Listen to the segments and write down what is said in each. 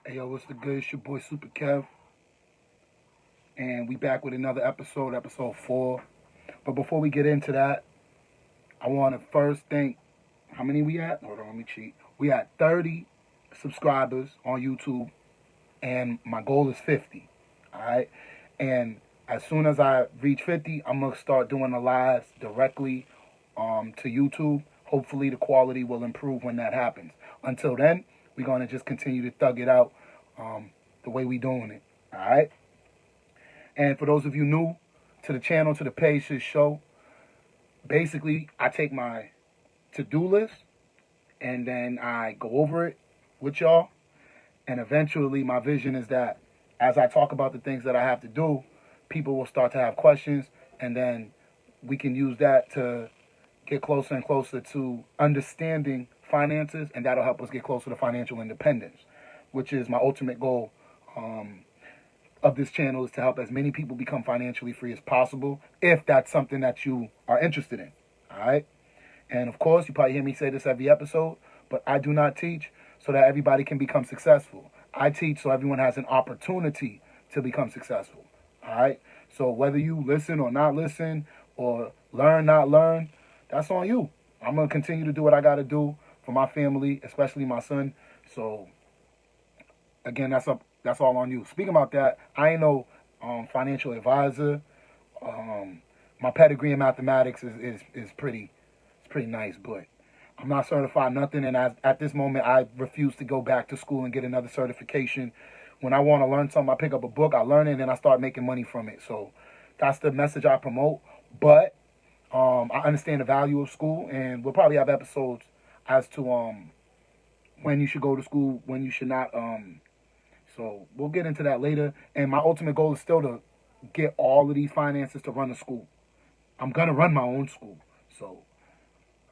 Hey yo, what's the good? It's your boy SUPERKev, and we back with another episode 4. But before we get into that, I want to first thank, how many we at? Hold on, let me cheat. We at 30 subscribers on YouTube, and my goal is 50. All right, and as soon as I reach 50, I'm gonna start doing the lives directly to YouTube. Hopefully, the quality will improve when that happens. Until then, we're gonna just continue to thug it out the way we doing it. All right. And for those of you new to the channel, to the page, to the show, basically I take my to-do list and then I go over it with y'all. And eventually my vision is that as I talk about the things that I have to do, people will start to have questions, and then we can use that to get closer and closer to understanding finances, and that'll help us get closer to financial independence, which is my ultimate goal of this channel, is to help as many people become financially free as possible, if that's something that you are interested in. All right. And of course, you probably hear me say this every episode, but I do not teach so that everybody can become successful. I teach so everyone has an opportunity to become successful. All right. So whether you listen or not listen, or learn, not learn, that's on you. I'm going to continue to do what I got to do for my family, especially my son. So again, that's all on you. Speaking about that, I ain't no financial advisor. My pedigree in mathematics is pretty nice, but I'm not certified nothing. And at this moment, I refuse to go back to school and get another certification. When I want to learn something, I pick up a book, I learn it, and then I start making money from it. So that's the message I promote. But I understand the value of school, and we'll probably have episodes as to when you should go to school, when you should not. So we'll get into that later. And my ultimate goal is still to get all of these finances to run a school. I'm going to run my own school. So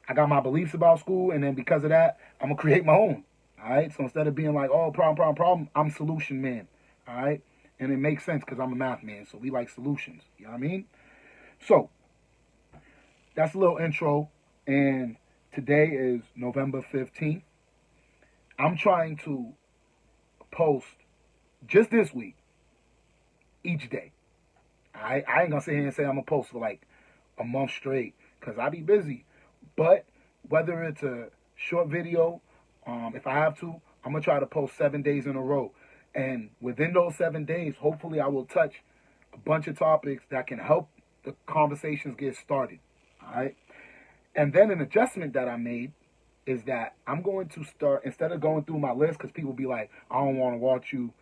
I got my beliefs about school, and then because of that, I'm going to create my own. All right? So instead of being like, oh, problem, I'm solution man. All right? And it makes sense because I'm a math man, so we like solutions. You know what I mean? So that's a little intro, and today is November 15th. I'm trying to post just this week, each day. I ain't gonna sit here and say I'm gonna post for like a month straight, because I be busy. But whether it's a short video, if I have to, I'm gonna try to post 7 days in a row. And within those 7 days, hopefully I will touch a bunch of topics that can help the conversations get started. All right. And then an adjustment that I made is that I'm going to start, instead of going through my list, because people be like, I don't want to watch you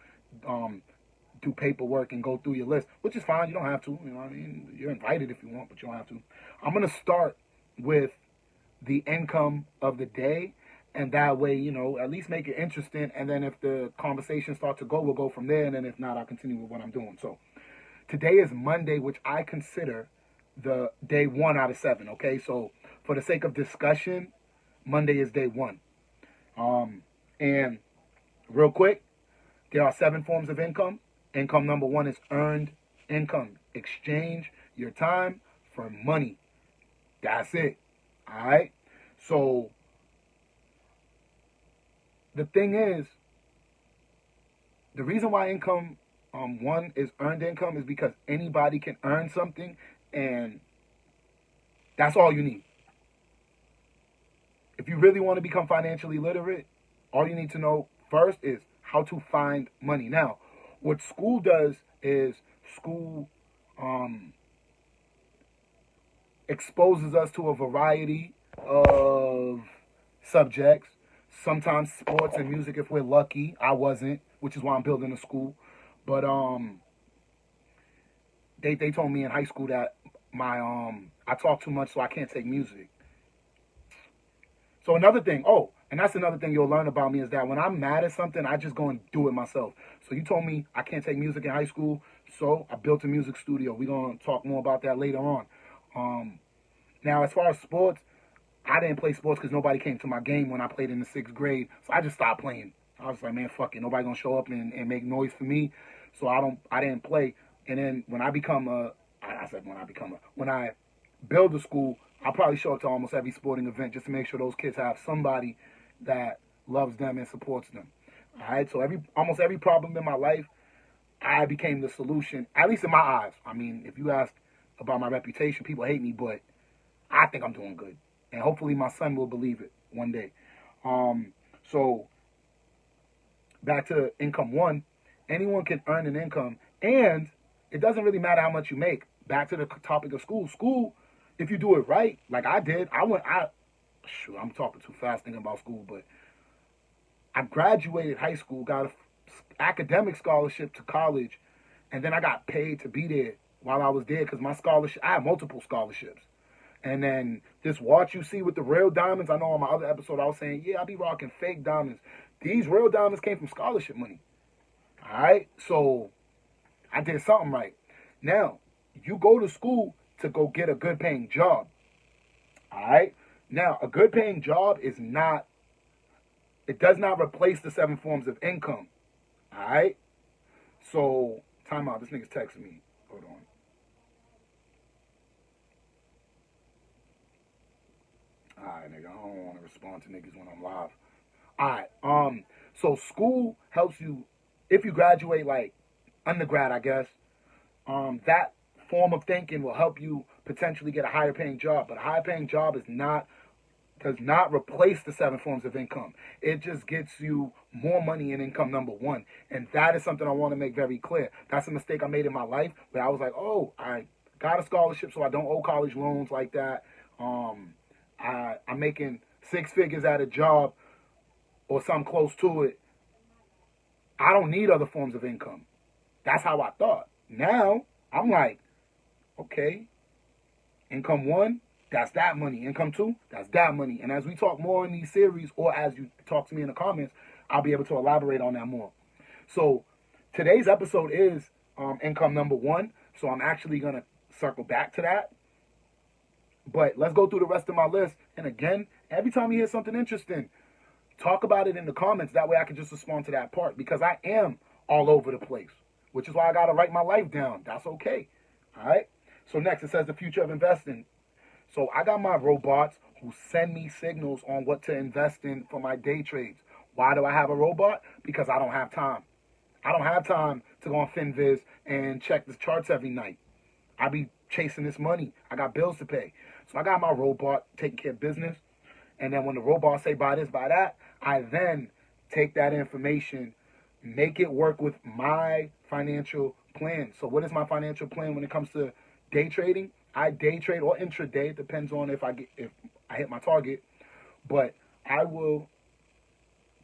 do paperwork and go through your list, which is fine. You don't have to. You know what I mean? You're invited if you want, but you don't have to. I'm going to start with the income of the day, and that way, at least make it interesting. And then if the conversation starts to go, we'll go from there. And then if not, I'll continue with what I'm doing. So today is Monday, which I consider the day 1 out of 7. Okay. So for the sake of discussion, Monday is day 1. And real quick, there are 7 forms of income. Income number 1 is earned income. Exchange your time for money. That's it. All right. So the thing is, the reason why income 1 is earned income is because anybody can earn something, and that's all you need. If you really want to become financially literate, all you need to know first is how to find money. Now, what school does is school exposes us to a variety of subjects. Sometimes sports and music if we're lucky. I wasn't, which is why I'm building a school. But they told me in high school that I talk too much, so I can't take music. So another thing, and that's another thing you'll learn about me, is that when I'm mad at something, I just go and do it myself. So you told me I can't take music in high school, so I built a music studio. We're going to talk more about that later on. Now, as far as sports, I didn't play sports because nobody came to my game when I played in the 6th grade, so I just stopped playing. I was like, man, fuck it. Nobody going to show up and make noise for me, so I didn't play. And then when I build a school, I'll probably show up to almost every sporting event just to make sure those kids have somebody that loves them and supports them. All right, so almost every problem in my life, I became the solution, at least in my eyes. I mean, if you ask about my reputation, people hate me, but I think I'm doing good. And hopefully my son will believe it one day. So back to income one, anyone can earn an income, and it doesn't really matter how much you make. Back to the topic of school. School, if you do it right, like I did, I'm talking too fast thinking about school, but I graduated high school, got an academic scholarship to college, and then I got paid to be there while I was there because my scholarship, I had multiple scholarships. And then this watch you see with the real diamonds, I know on my other episode I was saying, yeah, I be rocking fake diamonds. These real diamonds came from scholarship money. All right? So I did something right. Now, you go to school to go get a good paying job. All right? Now, a good paying job it does not replace the 7 forms of income. All right? So, time out. This nigga's texting me. Hold on. All right, nigga. I don't want to respond to niggas when I'm live. All right. So school helps you if you graduate like undergrad, I guess. That form of thinking will help you potentially get a higher paying job. But a higher paying job does not replace the 7 forms of income. It just gets you more money in income number one. And that is something I want to make very clear. That's a mistake I made in my life where I was like, oh, I got a scholarship so I don't owe college loans like that. I'm making 6 figures at a job or something close to it. I don't need other forms of income. That's how I thought. Now, I'm like, okay, income one, that's that money. Income two, that's that money. And as we talk more in these series, or as you talk to me in the comments, I'll be able to elaborate on that more. So today's episode is income number one. So I'm actually going to circle back to that. But let's go through the rest of my list. And again, every time you hear something interesting, talk about it in the comments. That way I can just respond to that part. Because I am all over the place. Which is why I got to write my life down. That's okay. All right? So next, it says the future of investing. So I got my robots who send me signals on what to invest in for my day trades. Why do I have a robot? Because I don't have time. I don't have time to go on FinViz and check the charts every night. I be chasing this money. I got bills to pay. So I got my robot taking care of business. And then when the robot say buy this, buy that, I then take that information, make it work with my financial plan. So what is my financial plan when it comes to day trading? I day trade or intraday. It depends on if I hit my target. But I will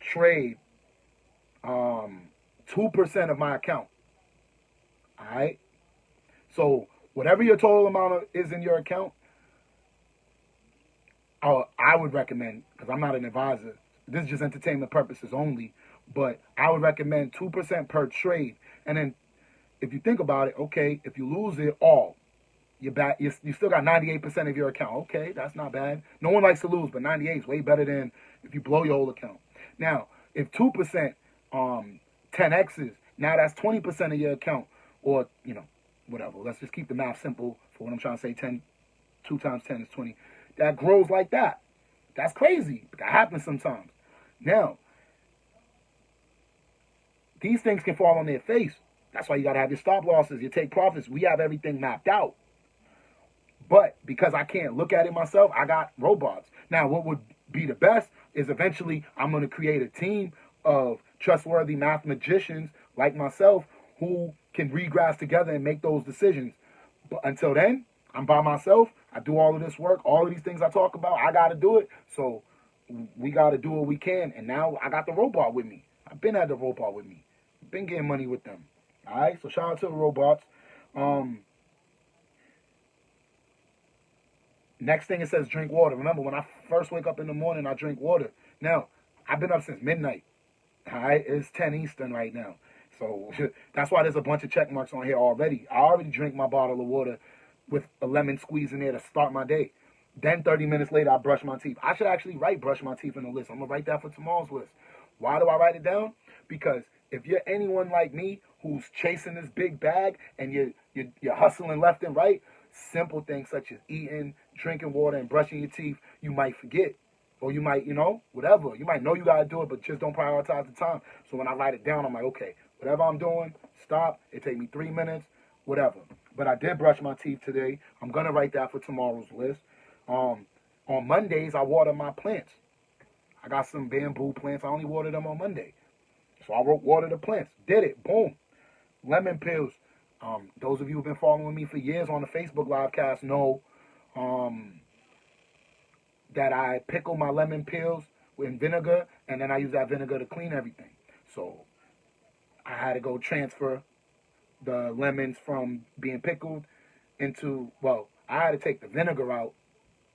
trade 2% of my account. All right? So whatever your total amount is in your account, I would recommend, because I'm not an advisor, this is just entertainment purposes only, but I would recommend 2% per trade. And then if you think about it, okay, if you lose it all, you still got 98% of your account. Okay, that's not bad. No one likes to lose, but 98 is way better than if you blow your whole account. Now, if 2% 10x's, now that's 20% of your account, or, whatever. Let's just keep the math simple for what I'm trying to say. 2 times 10 is 20. That grows like that. That's crazy. But that happens sometimes. Now, these things can fall on their face. That's why you got to have your stop losses, your take profits. We have everything mapped out. But because I can't look at it myself, I got robots. Now, what would be the best is eventually I'm going to create a team of trustworthy mathematicians like myself who can regraph together and make those decisions. But until then, I'm by myself. I do all of this work. All of these things I talk about, I got to do it. So we got to do what we can. And now I got the robot with me. I've been had the robot with me. Been getting money with them. All right? So shout out to the robots. Next thing it says drink water. Remember, when I first wake up in the morning, I drink water. Now, I've been up since midnight. All right? It's 10 Eastern right now. So that's why there's a bunch of check marks on here already. I already drink my bottle of water with a lemon squeeze in there to start my day. Then 30 minutes later, I brush my teeth. I should actually write brush my teeth in the list. I'm going to write that for tomorrow's list. Why do I write it down? Because if you're anyone like me who's chasing this big bag and you're hustling left and right, simple things such as eating, drinking water, and brushing your teeth, you might forget. Or you might, whatever. You might know you got to do it, but just don't prioritize the time. So when I write it down, I'm like, okay, whatever I'm doing, stop. It take me 3 minutes, whatever. But I did brush my teeth today. I'm going to write that for tomorrow's list. On Mondays, I water my plants. I got some bamboo plants. I only water them on Monday. So I wrote water the plants. Did it. Boom. Lemon peels. Those of you who've been following me for years on the Facebook Livecast know that I pickle my lemon peels with vinegar, and then I use that vinegar to clean everything. So I had to go transfer the lemons from being pickled into, I had to take the vinegar out,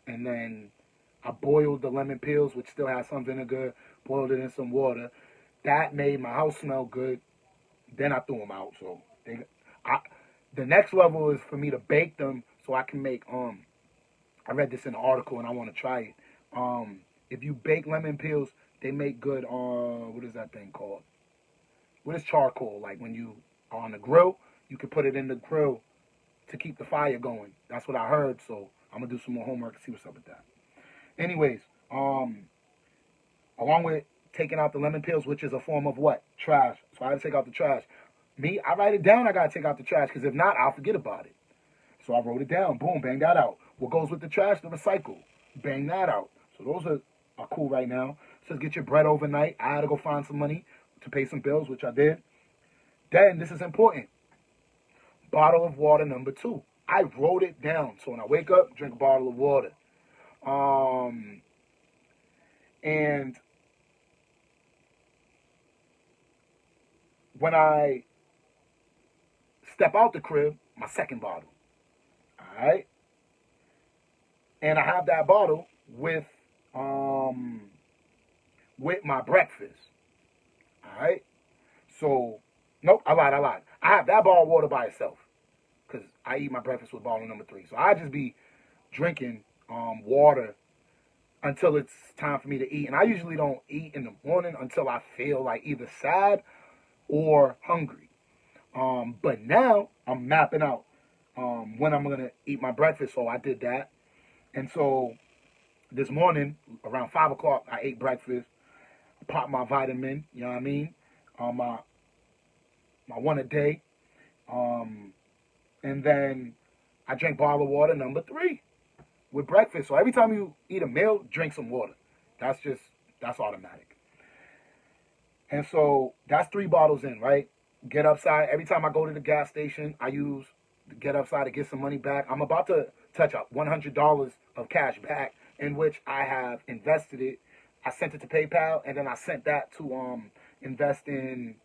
and then I boiled the lemon peels, which still has some vinegar, boiled it in some water. That made my house smell good. Then I threw them out. So the next level is for me to bake them so I can make, I read this in an article and I want to try it. If you bake lemon peels, they make good, what is that thing called? What is charcoal? Like when you are on the grill, you can put it in the grill to keep the fire going. That's what I heard, so I'm going to do some more homework and see what's up with that. Anyways, along with taking out the lemon peels, which is a form of what? Trash. So I had to take out the trash. Me, I write it down, I got to take out the trash, because if not, I'll forget about it. So I wrote it down. Boom, bang that out. What goes with the trash? The recycle. Bang that out. So those are cool right now. It says get your bread overnight. I had to go find some money to pay some bills, which I did. Then, this is important. Bottle of water number 2. I wrote it down. So when I wake up, drink a bottle of water. And when I step out the crib, my second bottle. All right? And I have that bottle with my breakfast. All right? So, nope, I lied. I have that bottle of water by itself because I eat my breakfast with bottle number 3. So I just be drinking water until it's time for me to eat. And I usually don't eat in the morning until I feel like either sad or hungry. But now I'm mapping out when I'm going to eat my breakfast. So I did that. And so this morning, around 5 o'clock, I ate breakfast. I popped my vitamin, you know what I mean? My one a day. And then I drank bottle of water number 3 with breakfast. So every time you eat a meal, drink some water. That's automatic. And so that's 3 bottles in, right? GetUpside. Every time I go to the gas station, I use the GetUpside to get some money back. I'm about to touch up $100 of cash back, in which I have invested it. I sent it to PayPal, and then I sent that to invest in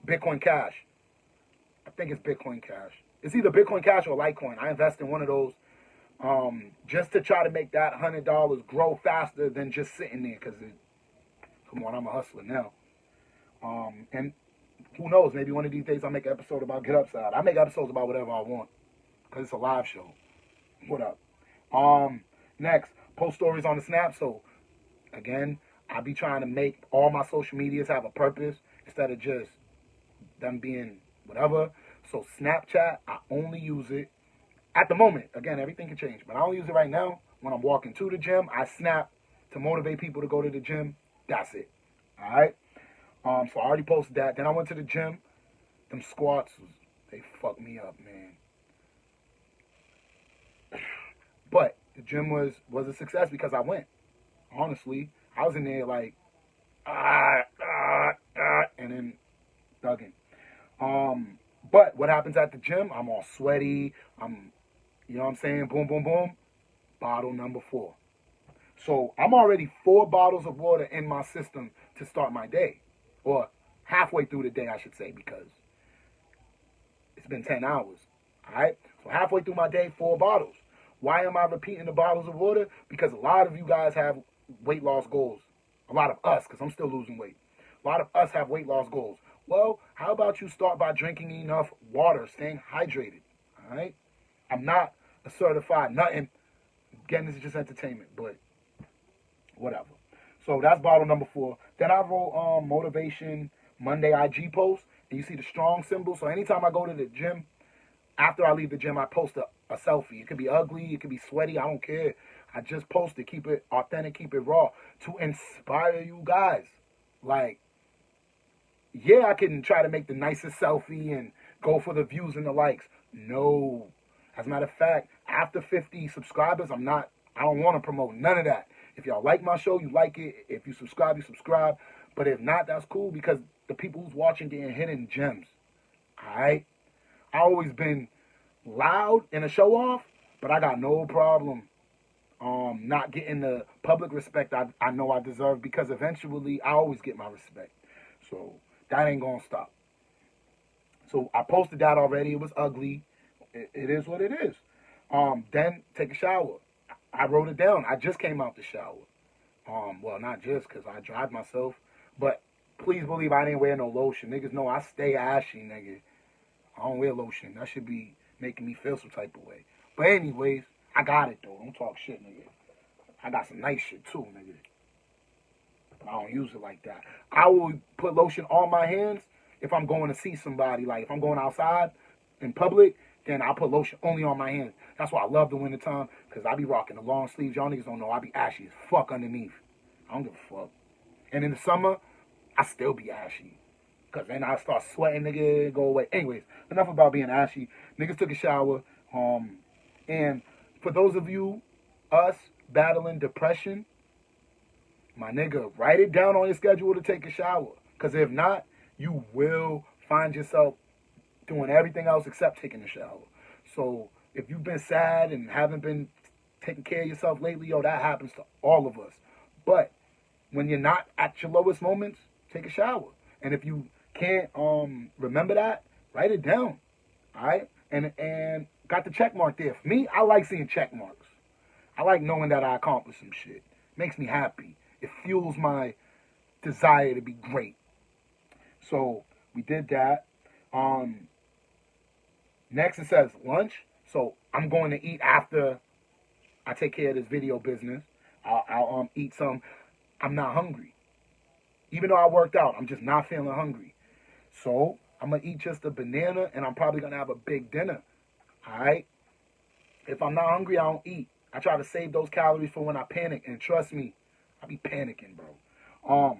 Bitcoin Cash. I think it's Bitcoin Cash. It's either Bitcoin Cash or Litecoin. I invest in one of those just to try to make that $100 grow faster than just sitting there. Because, come on, I'm a hustler now. And who knows? Maybe one of these days I'll make an episode about GetUpside. I make episodes about whatever I want because it's a live show. What up? Next, post stories on the Snap. So, again, I be trying to make all my social medias have a purpose instead of just them being whatever. So, Snapchat, I only use it at the moment. Again, everything can change, but I only use it right now when I'm walking to the gym. I snap to motivate people to go to the gym. That's it. All right? So I already posted that. Then I went to the gym. Them squats, they fucked me up, man. But the gym was a success because I went. Honestly, I was in there like, and then thugging. But what happens at the gym? I'm all sweaty. You know what I'm saying? Boom, boom, boom. Bottle number 4. So I'm already 4 bottles of water in my system to start my day. Or halfway through the day, I should say, because it's been 10 hours. All right? So halfway through my day, 4 bottles. Why am I repeating the bottles of water? Because a lot of you guys have weight loss goals. A lot of us, because I'm still losing weight. A lot of us have weight loss goals. Well, how about you start by drinking enough water, staying hydrated, all right? I'm not a certified nothing. Again, this is just entertainment, but whatever. So that's bottle number 4. Then I wrote Motivation Monday IG Post, and you see the strong symbol. So anytime I go to the gym, after I leave the gym, I post a selfie. It could be ugly, it could be sweaty, I don't care. I just post it, keep it authentic, keep it raw to inspire you guys. Like, yeah, I can try to make the nicest selfie and go for the views and the likes. No. As a matter of fact, after 50 subscribers, I don't want to promote none of that. If y'all like my show, you like it. If you subscribe, you subscribe. But if not, that's cool because the people who's watching getting hidden gems. All right? I always been loud and a show off, but I got no problem not getting the public respect I know I deserve because eventually I always get my respect. So that ain't gonna stop. So I posted that already. It was ugly. It is what it is. Then take a shower. I wrote it down. I just came out the shower. Well, not just because I dried myself, but please believe I didn't wear no lotion. Niggas know I stay ashy, nigga. I don't wear lotion. That should be making me feel some type of way. But anyways, I got it though. Don't talk shit, nigga. I got some nice shit too, nigga. But I don't use it like that. I will put lotion on my hands if I'm going to see somebody. Like if I'm going outside in public, then I'll put lotion only on my hands. That's why I love the wintertime, because I be rocking the long sleeves. Y'all niggas don't know, I be ashy as fuck underneath. I don't give a fuck. And in the summer, I still be ashy. Because then I start sweating, nigga, go away. Anyways, enough about being ashy. Niggas took a shower. And for those of you, us, battling depression, my nigga, write it down on your schedule to take a shower. Because if not, you will find yourself doing everything else except taking a shower. So if you've been sad and haven't been taking care of yourself lately, yo, that happens to all of us. But when you're not at your lowest moments, take a shower. And if you can't remember that, write it down. All right? And got the check mark there. For me, I like seeing check marks. I like knowing that I accomplished some shit. Makes me happy. It fuels my desire to be great. So we did that. Next it says lunch. So I'm going to eat after I take care of this video business. I'll eat some. I'm not hungry. Even though I worked out, I'm just not feeling hungry. So I'm going to eat just a banana, and I'm probably going to have a big dinner. All right? If I'm not hungry, I don't eat. I try to save those calories for when I panic, and trust me, I be panicking, bro.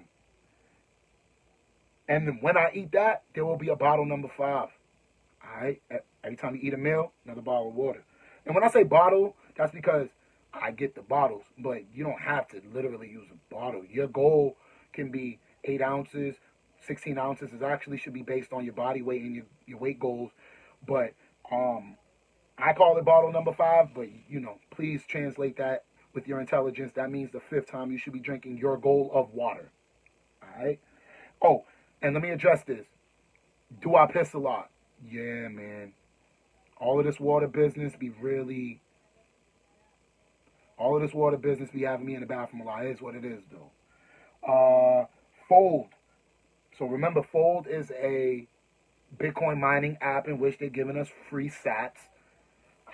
And then when I eat that, there will be a bottle number 5. All right? Every time you eat a meal, another bottle of water. And when I say bottle, that's because I get the bottles, but you don't have to literally use a bottle. Your goal can be 8 ounces, 16 ounces. It actually should be based on your body weight and your weight goals. But I call it bottle number 5, but, you know, please translate that with your intelligence. That means the 5th time you should be drinking your goal of water. All right? Oh, and let me address this. Do I piss a lot? Yeah, man. All of this water business be having me in the bathroom a lot. It is what it is, though. Fold. So remember, Fold is a Bitcoin mining app in which they're giving us free sats.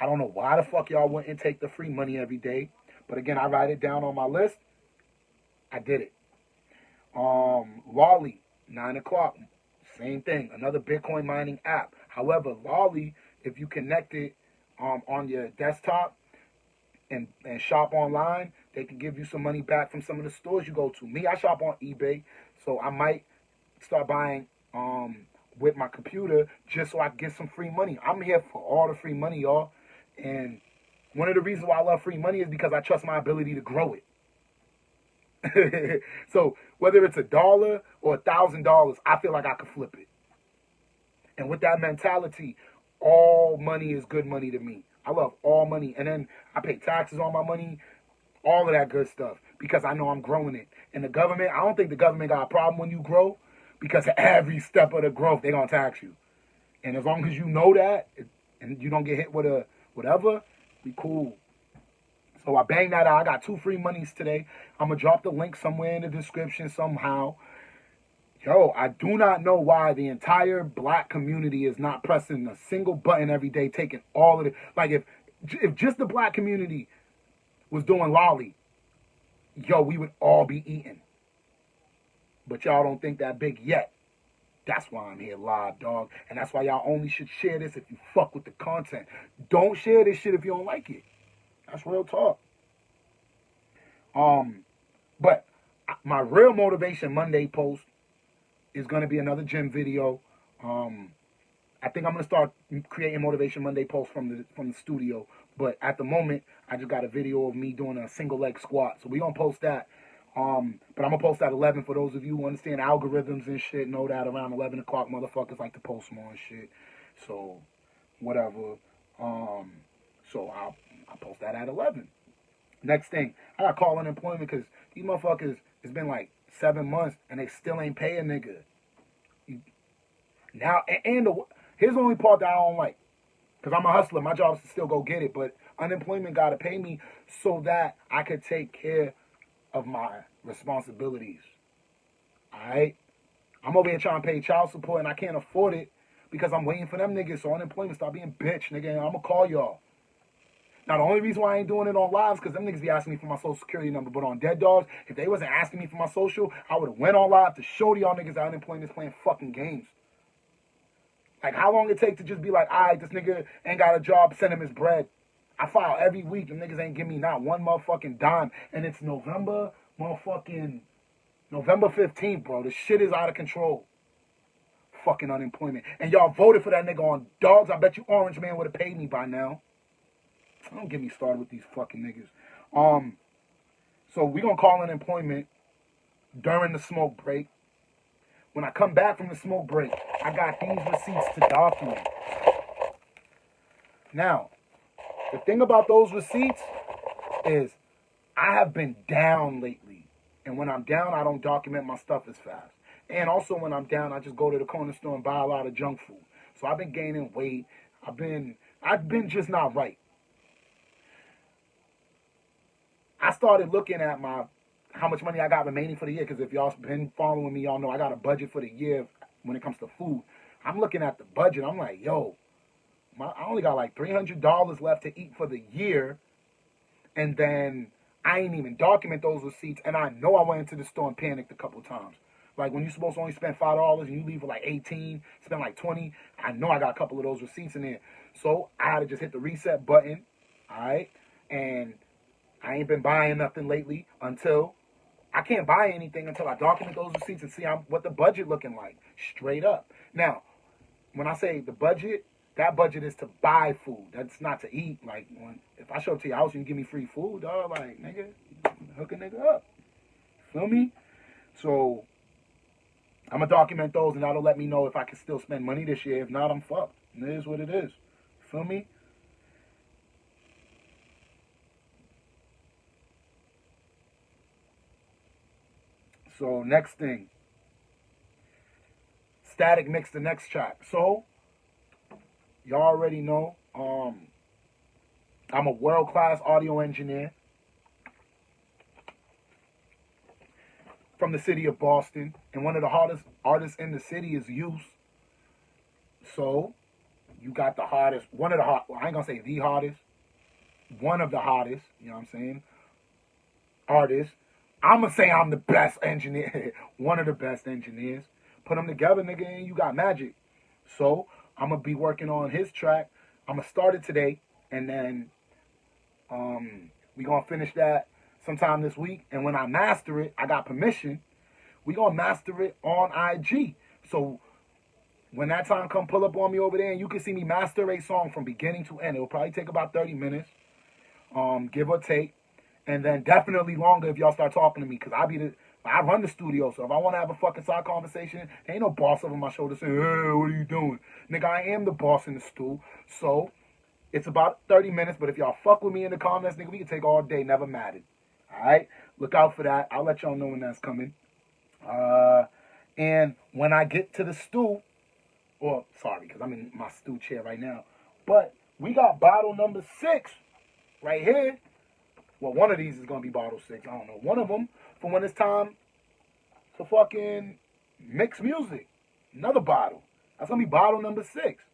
I don't know why the fuck y'all wouldn't take the free money every day. But again, I write it down on my list. I did it. Lolli, 9 o'clock. Same thing. Another Bitcoin mining app. However, Lolli, if you connect it on your desktop and shop online, they can give you some money back from some of the stores you go to. Me, I shop on eBay, so I might start buying with my computer just so I can get some free money. I'm here for all the free money, y'all. And one of the reasons why I love free money is because I trust my ability to grow it. So whether it's $1 or $1,000, I feel like I could flip it. And with that mentality, all money is good money to me. I love all money. And then I pay taxes on my money, all of that good stuff, because I know I'm growing it. And the government, I don't think the government got a problem when you grow, because every step of the growth, they're going to tax you. And as long as you know that, and you don't get hit with a whatever, be cool. So I banged that out. I got 2 free monies today. I'm going to drop the link somewhere in the description somehow. Yo, I do not know why the entire black community is not pressing a single button every day, taking all of it. Like, if just the black community was doing Lolli, yo, we would all be eating. But y'all don't think that big yet. That's why I'm here live, dog. And that's why y'all only should share this if you fuck with the content. Don't share this shit if you don't like it. That's real talk. But my real Motivation Monday post is going to be another gym video. I think I'm going to start creating Motivation Monday posts from the studio. But at the moment, I just got a video of me doing a single leg squat. So we're going to post that. But I'm going to post at 11 for those of you who understand algorithms and shit. Know that around 11 o'clock, motherfuckers like to post more and shit. So, whatever. So I'll post that at 11. Next thing, I got call unemployment because these motherfuckers, it's been like 7 months and they still ain't pay a nigga. Now, here's the only part that I don't like. Because I'm a hustler. My job is to still go get it. But unemployment got to pay me so that I could take care of my responsibilities. Alright? I'm over here trying to pay child support and I can't afford it because I'm waiting for them niggas. So unemployment stop being bitch, nigga. And I'm going to call y'all. Now, the only reason why I ain't doing it on lives because them niggas be asking me for my social security number. But on Dead Dogs, if they wasn't asking me for my social, I would have went on live to show to y'all niggas that unemployment is playing fucking games. Like, how long it take to just be like, all right, this nigga ain't got a job, send him his bread. I file every week. Them niggas ain't give me not one motherfucking dime. And it's November 15th, bro. This shit is out of control. Fucking unemployment. And y'all voted for that nigga on Dogs. I bet you Orange Man would have paid me by now. Don't get me started with these fucking niggas. So we gonna call unemployment during the smoke break. When I come back from the smoke break, I got these receipts to document. Now, the thing about those receipts is I have been down lately. And when I'm down, I don't document my stuff as fast. And also when I'm down, I just go to the corner store and buy a lot of junk food. So I've been gaining weight. I've been just not right. I started looking at how much money I got remaining for the year, because if y'all been following me, y'all know I got a budget for the year when it comes to food. I'm looking at the budget. I'm like, yo, I only got like $300 left to eat for the year, and then I ain't even document those receipts, and I know I went into the store and panicked a couple times. Like when you're supposed to only spend $5 and you leave with like 18, spend like 20, I know I got a couple of those receipts in there. So I had to just hit the reset button, all right? And I ain't been buying nothing lately until I can't buy anything until I document those receipts and see what the budget looking like, straight up. Now, when I say the budget, that budget is to buy food. That's not to eat. Like, if I show up to your house and you give me free food, dog, like, nigga, hook a nigga up. Feel me? So, I'm going to document those, and that'll let me know if I can still spend money this year. If not, I'm fucked. And it is what it is. Feel me? So, next thing. Static mix the next track. So, y'all already know, I'm a world-class audio engineer from the city of Boston. And one of the hardest artists in the city is Youth. So, you got the hardest, I ain't gonna say the hardest, one of the hottest, you know what I'm saying, artists. I'm gonna say I'm the best engineer, one of the best engineers. Put them together, nigga, and you got magic. So, I'm gonna be working on his track. I'm gonna start it today, and then we gonna finish that sometime this week. And when I master it, I got permission. We gonna master it on IG. So when that time come, pull up on me over there, and you can see me master a song from beginning to end. It'll probably take about 30 minutes, give or take, and then definitely longer if y'all start talking to me, because I run the studio. So if I want to have a fucking side conversation, there ain't no boss over my shoulder saying, hey, what are you doing? Nigga, I am the boss in the stool. So it's about 30 minutes, but if y'all fuck with me in the comments, nigga, we can take all day, never mattered. All right? Look out for that. I'll let y'all know when that's coming. And when I get to the stool, because I'm in my stool chair right now, but we got bottle number 6 right here. Well, one of these is going to be bottle 6. I don't know. One of them for when it's time to fucking mix music. Another bottle. That's going to be bottle number 6.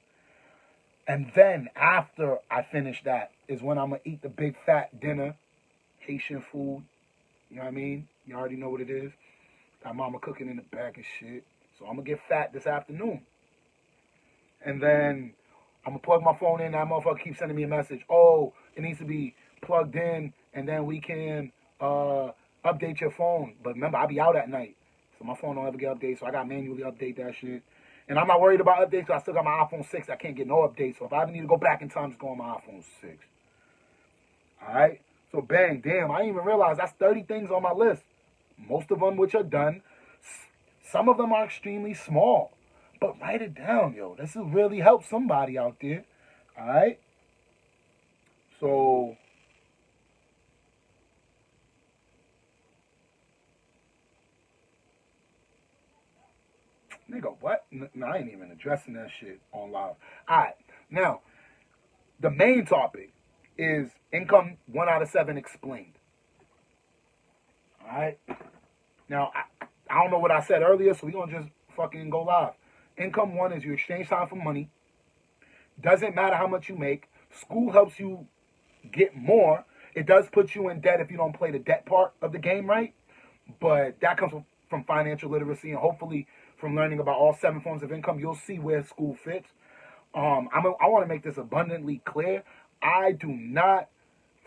And then after I finish that is when I'm going to eat the big fat dinner. Haitian food. You know what I mean? You already know what it is. Got mama cooking in the back and shit. So I'm going to get fat this afternoon. And then I'm going to plug my phone in. That motherfucker keeps sending me a message. Oh, it needs to be plugged in, and then we can update your phone. But remember, I be out at night, so my phone don't ever get updated, so I got to manually update that shit. And I'm not worried about updates, because I still got my iPhone 6. I can't get no updates, so if I ever need to go back in time, just go on my iPhone 6. All right? So bang, damn, I didn't even realize that's 30 things on my list. Most of them which are done. Some of them are extremely small. But write it down, yo. This will really help somebody out there. All right? So, nigga, what? No, I ain't even addressing that shit on live. All right. Now, the main topic is income 1 out of 7 explained. All right? Now, I don't know what I said earlier, so we're going to just fucking go live. Income 1 is you exchange time for money. Doesn't matter how much you make. School helps you get more. It does put you in debt if you don't play the debt part of the game right. But that comes from financial literacy, and hopefully from learning about all 7 forms of income, you'll see where school fits. I want to make this abundantly clear. I do not,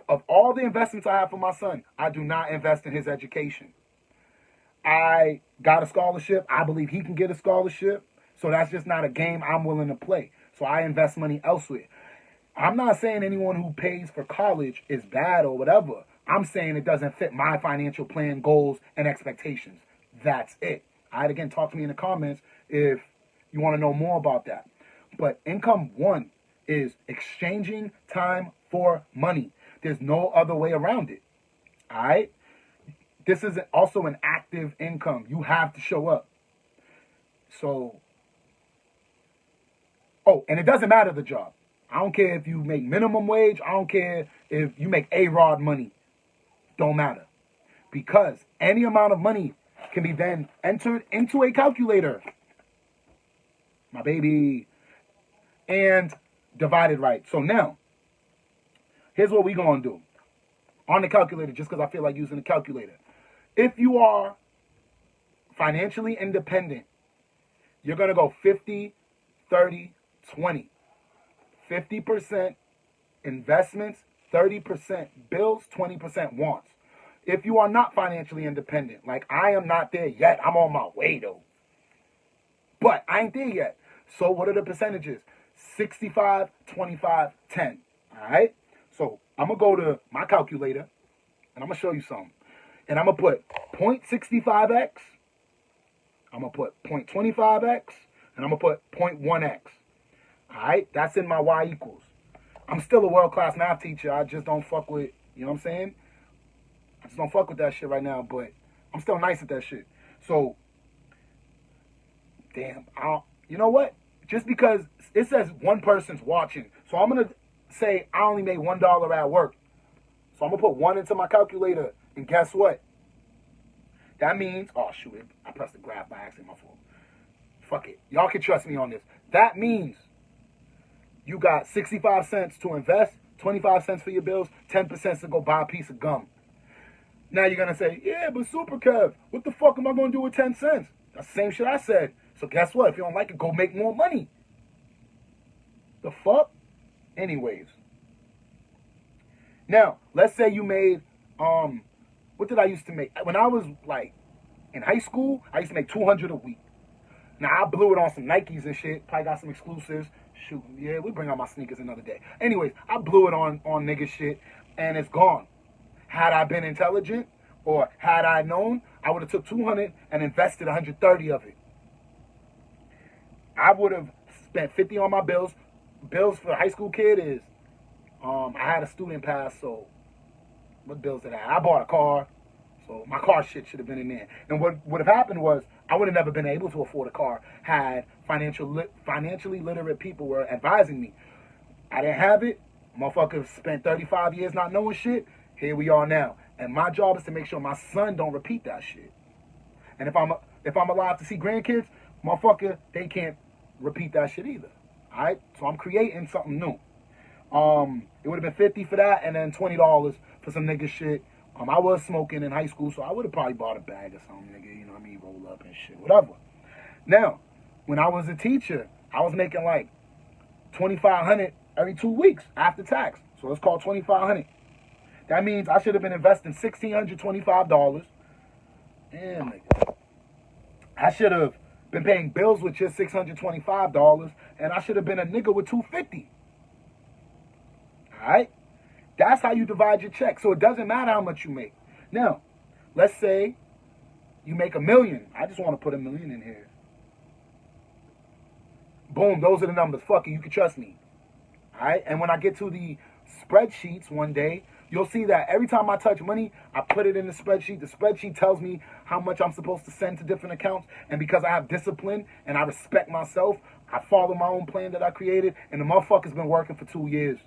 of all the investments I have for my son, I do not invest in his education. I got a scholarship. I believe he can get a scholarship. So that's just not a game I'm willing to play. So I invest money elsewhere. I'm not saying anyone who pays for college is bad or whatever. I'm saying it doesn't fit my financial plan, goals, and expectations. That's it. I'd again talk to me in the comments if you want to know more about that. But income 1 is exchanging time for money. There's no other way around it. All right? This is also an active income. You have to show up. So, oh, and it doesn't matter the job. I don't care if you make minimum wage. I don't care if you make A-Rod money. Don't matter. Because any amount of money can be then entered into a calculator. My baby. And divided right. So now, here's what we're going to do. On the calculator, just because I feel like using the calculator. If you are financially independent, you're going to go 50, 30, 20. 50% investments, 30% bills, 20% wants. If you are not financially independent, like I am not there yet, I'm on my way though. But I ain't there yet. So what are the percentages? 65, 25, 10. All right? So I'm going to go to my calculator and I'm going to show you something. And I'm going to put 0.65x. I'm going to put 0.25x. And I'm going to put 0.1x. All right? That's in my y equals. I'm still a world-class math teacher. I just don't fuck with, you know what I'm saying? I just don't fuck with that shit right now, but I'm still nice at that shit. So, damn, you know what? Just because it says one person's watching, so I'm going to say I only made $1 at work. So I'm going to put 1 into my calculator, and guess what? That means, oh, shoot, I pressed the graph by accident, my fault. Fuck it. Y'all can trust me on this. That means you got 65 cents to invest, 25 cents for your bills, 10% to go buy a piece of gum. Now you're going to say, yeah, but Super Kev, what the fuck am I going to do with 10 cents? That's the same shit I said. So guess what? If you don't like it, go make more money. The fuck? Anyways. Now, let's say you made, what did I used to make? When I was like in high school, I used to make $200 a week. Now, I blew it on some Nikes and shit. Probably got some exclusives. Shoot, yeah, we'll bring out my sneakers another day. Anyways, I blew it on nigga shit, and it's gone. Had I been intelligent, or had I known, I would have took 200 and invested 130 of it. I would have spent 50 on my bills. Bills for a high school kid is, I had a student pass, so what bills did I have? I bought a car, so my car shit should have been in there. And what would have happened was, I would have never been able to afford a car had financially literate people were advising me. I didn't have it. Motherfucker spent 35 years not knowing shit. Here we are now. And my job is to make sure my son don't repeat that shit. And if I'm alive to see grandkids, motherfucker, they can't repeat that shit either. All right? So I'm creating something new. It would have been $50 for that and then $20 for some nigga shit. I was smoking in high school, so I would have probably bought a bag or something, nigga. You know what I mean? Roll up and shit, whatever. Now, when I was a teacher, I was making like $2,500 every 2 weeks after tax. So it's called $2,500. That means I should have been investing $1,625. Damn, nigga. I should have been paying bills with just $625, and I should have been a nigga with $250. All right? That's how you divide your check. So it doesn't matter how much you make. Now, let's say you make $1 million. I just want to put $1 million in here. Boom, those are the numbers. Fuck it, you can trust me. All right? And when I get to the spreadsheets one day, you'll see that every time I touch money, I put it in the spreadsheet. The spreadsheet tells me how much I'm supposed to send to different accounts. And because I have discipline and I respect myself, I follow my own plan that I created. And the motherfucker's been working for 2 years.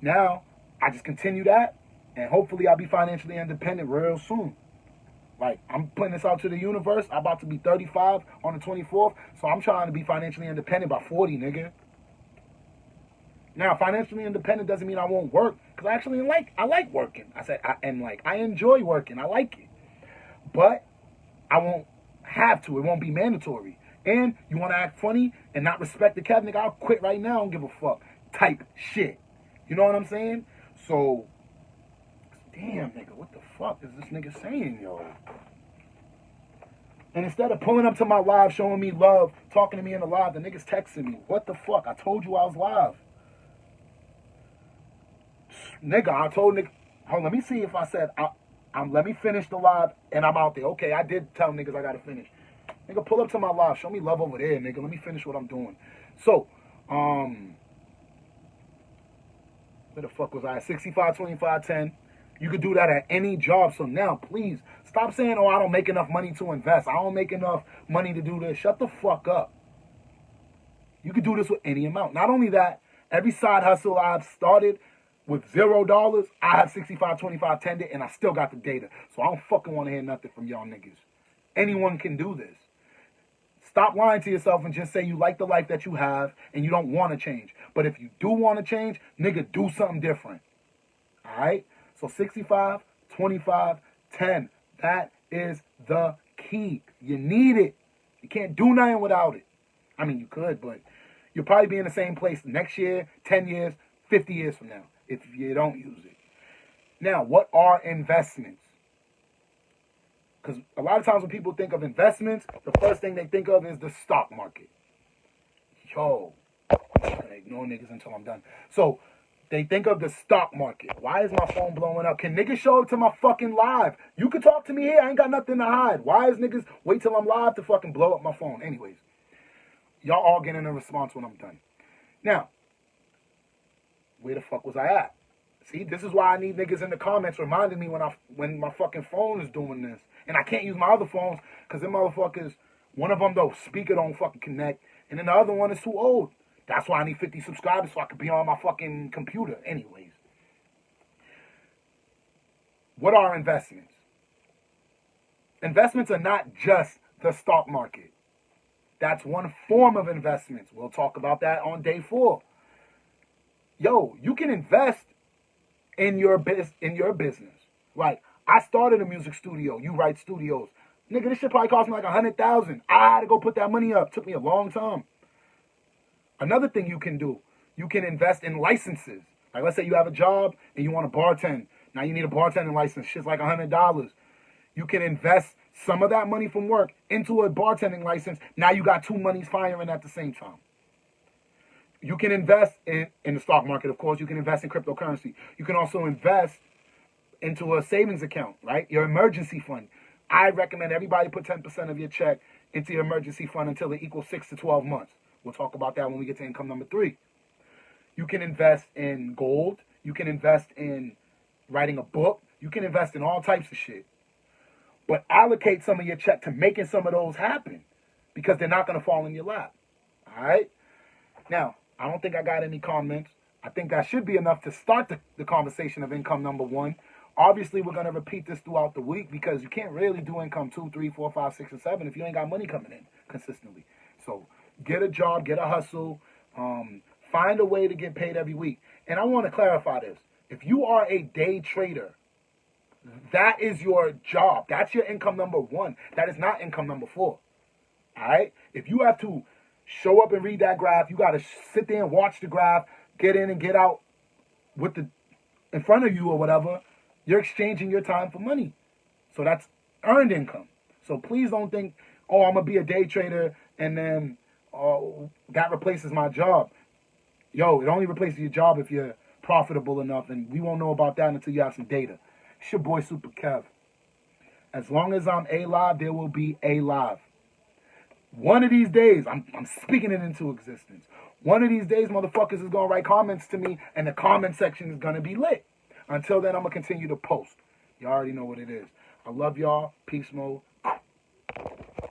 Now, I just continue that. And hopefully I'll be financially independent real soon. Like, I'm putting this out to the universe. I'm about to be 35 on the 24th. So I'm trying to be financially independent by 40, nigga. Now, financially independent doesn't mean I won't work. Because I like working. I enjoy working. I like it. But I won't have to. It won't be mandatory. And you want to act funny and not respect the Kev, nigga, I'll quit right now and give a fuck. Type shit. You know what I'm saying? So, damn, nigga, what the fuck is this nigga saying, yo? And instead of pulling up to my live, showing me love, talking to me in the live, the nigga's texting me. What the fuck? I told you I was live. Nigga, I told nigga, hold on, let me see if I said, let me finish the live and I'm out there. Okay, I did tell niggas I gotta finish. Nigga, pull up to my live. Show me love over there, nigga. Let me finish what I'm doing. So, where the fuck was I? 65, 25, 10. You could do that at any job. So now, please, stop saying, oh, I don't make enough money to invest. I don't make enough money to do this. Shut the fuck up. You could do this with any amount. Not only that, every side hustle I've started with $0, I have 65, 25, 10, and I still got the data. So I don't fucking want to hear nothing from y'all niggas. Anyone can do this. Stop lying to yourself and just say you like the life that you have and you don't want to change. But if you do want to change, nigga, do something different. All right? So 65, 25, 10. That is the key. You need it. You can't do nothing without it. I mean, you could, but you'll probably be in the same place next year, 10 years, 50 years from now if you don't use it. Now, what are investments? Because a lot of times when people think of investments, the first thing they think of is the stock market. Yo, I'm just going to ignore niggas until I'm done. So, they think of the stock market. Why is my phone blowing up? Can niggas show up to my fucking live? You can talk to me here. I ain't got nothing to hide. Why is niggas wait till I'm live to fucking blow up my phone? Anyways, y'all all getting a response when I'm done. Now, where the fuck was I at? See, this is why I need niggas in the comments reminding me when my fucking phone is doing this. And I can't use my other phones because them motherfuckers, one of them, though, speaker don't fucking connect. And then the other one is too old. That's why I need 50 subscribers so I can be on my fucking computer. Anyways. What are investments? Investments are not just the stock market. That's one form of investments. We'll talk about that on day 4. Yo, you can invest in your business. Right. I started a music studio. You write studios. Nigga, this shit probably cost me like $100,000. I had to go put that money up. Took me a long time. Another thing you can do, you can invest in licenses. Like, let's say you have a job and you want to bartend. Now you need a bartending license. Shit's like $100. You can invest some of that money from work into a bartending license. Now you got 2 monies firing at the same time. You can invest in the stock market, of course. You can invest in cryptocurrency. You can also invest into a savings account, right? Your emergency fund. I recommend everybody put 10% of your check into your emergency fund until it equals 6 to 12 months. We'll talk about that when we get to income number 3. You can invest in gold. You can invest in writing a book. You can invest in all types of shit. But allocate some of your check to making some of those happen because they're not going to fall in your lap. All right? Now, I don't think I got any comments. I think that should be enough to start the conversation of income number 1. Obviously, we're going to repeat this throughout the week because you can't really do income 2, 3, 4, 5, 6, and 7 if you ain't got money coming in consistently. So get a job, get a hustle, find a way to get paid every week. And I want to clarify this. If you are a day trader, that is your job. That's your income number 1. That is not income number 4. All right? If you have to show up and read that graph, you got to sit there and watch the graph, get in and get out with the in front of you or whatever. You're exchanging your time for money. So that's earned income. So please don't think, oh, I'm going to be a day trader and then that replaces my job. Yo, it only replaces your job if you're profitable enough, and we won't know about that until you have some data. It's your boy Super Kev. As long as I'm alive, there will be a live. One of these days, I'm speaking it into existence. One of these days, motherfuckers is going to write comments to me, and the comment section is going to be lit. Until then, I'm going to continue to post. You already know what it is. I love y'all. Peace mode.